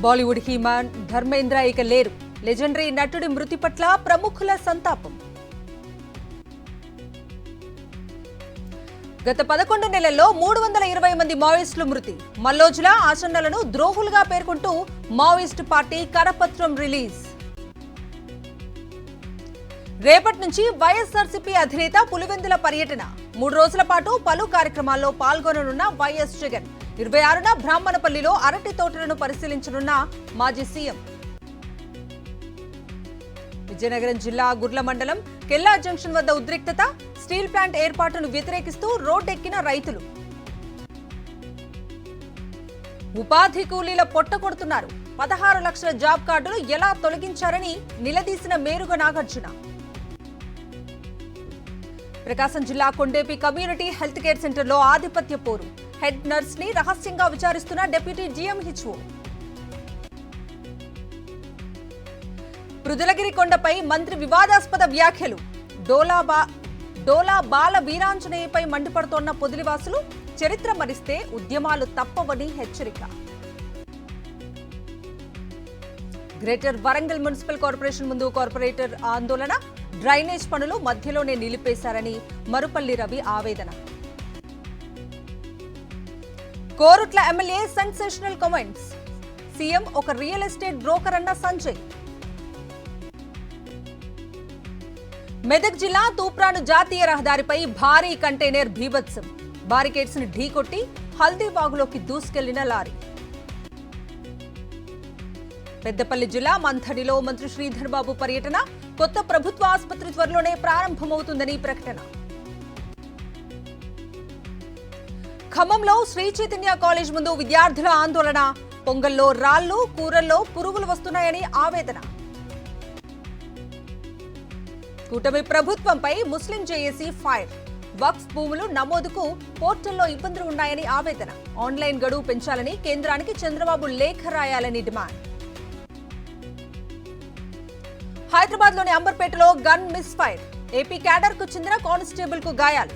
Bollywood He-Man Dharmendra ఇక లేరు. Legendary నటుడి మృతి పట్ల ప్రముఖుల సంతాపం. గత 11 నెలల్లో 320 మంది మావోయిస్టులు మృతి. మల్లోజుల ఆచరణలను ద్రోహులుగా పేర్కొంటూ మావోయిస్టు పార్టీ కరపత్రం రిలీజ్. రేపటి నుంచి వైఎస్ఆర్సీపీ అధినేత పులివెందుల పర్యటన. 3 రోజుల పాటు పలు కార్యక్రమాల్లో పాల్గొననున్న వైఎస్ జగన్. 26న బ్రాహ్మణపల్లిలో అరటి తోటలను పరిశీలించనున్న మాజీ సీఎం. విజయనగరం జిల్లా గుర్ల మండలం కెల్లా జంక్షన్ వద్ద ఉద్రిక్తత. స్టీల్ ప్లాంట్ ఏర్పాటును వ్యతిరేకిస్తూ రోడ్డెక్కిన రైతులు. ఉపాధి కూలీల పొట్ట కొడుతున్నారు. 16 లక్షల జాబ్ కార్డులు ఎలా తొలగించారని నిలదీసిన మేరుగ నాగార్జున. ప్రకాశం జిల్లా కొండేపి కమ్యూనిటీ హెల్త్ కేర్ సెంటర్లో ఆధిపత్య పోరు. హెడ్ నర్స్ ని రహస్యంగా విచారిస్తున్న డిప్యూటీ జీఎంహెచ్ఓ. పృథులగిరి కొండపై మంత్రి వివాదాస్పద వ్యాఖ్యలు. డోలా బాల వీరాంజనేయపై మండిపడుతోన్న పొదిలివాసులు. చరిత్ర మరిస్తే ఉద్యమాలు తప్పవని హెచ్చరిక. గ్రేటర్ వరంగల్ మున్సిపల్ కార్పొరేషన్ ముందు కార్పొరేటర్ ఆందోళన. డ్రైనేజ్ పనులు మధ్యలోనే నిలిపేశారని మరుపల్లి రవి ఆవేదన. Korutla MLA sensational comments. CM ఒక రియల్ ఎస్టేట్ బ్రోకర్ అన్న సంజయ్. మెదక్ జిల్లా తూప్రాను జాతీయ రహదారిపై భారీ కంటైనర్ బీభత్సం. బారికేడ్స్ ని ఢీకొట్టి హల్దీబాగులోకి దూసుకెళ్లిన లారీ. పెద్దపల్లి జిల్లా మంథడిలో మంత్రి శ్రీధర్ బాబు పర్యటన. కొత్త ప్రభుత్వ ఆసుపత్రి త్వరలోనే ప్రారంభమవుతుందని ప్రకటన. ఖమ్మంలో శ్రీ చైతన్య కాలేజ్ ముందు విద్యార్థుల ఆందోళన. పొంగల్లో రాళ్లు, కూరల్లో పురుగులు వస్తున్నాయని ఆవేదన. కూటమి ప్రభుత్వంపై ముస్లిం జేఏసీ ఫైర్. వక్ఫ్ భూములు నమోదుకు పోర్టల్లో ఇబ్బందులు ఉన్నాయని ఆవేదన. ఆన్లైన్ గడువు పెంచాలని కేంద్రానికి చంద్రబాబు లేఖ రాయాలని డిమాండ్. హైదరాబాద్ లోని అంబర్పేటలో gun misfire. AP cadre కు చెందిన కానిస్టేబుల్ కు గాయాలు.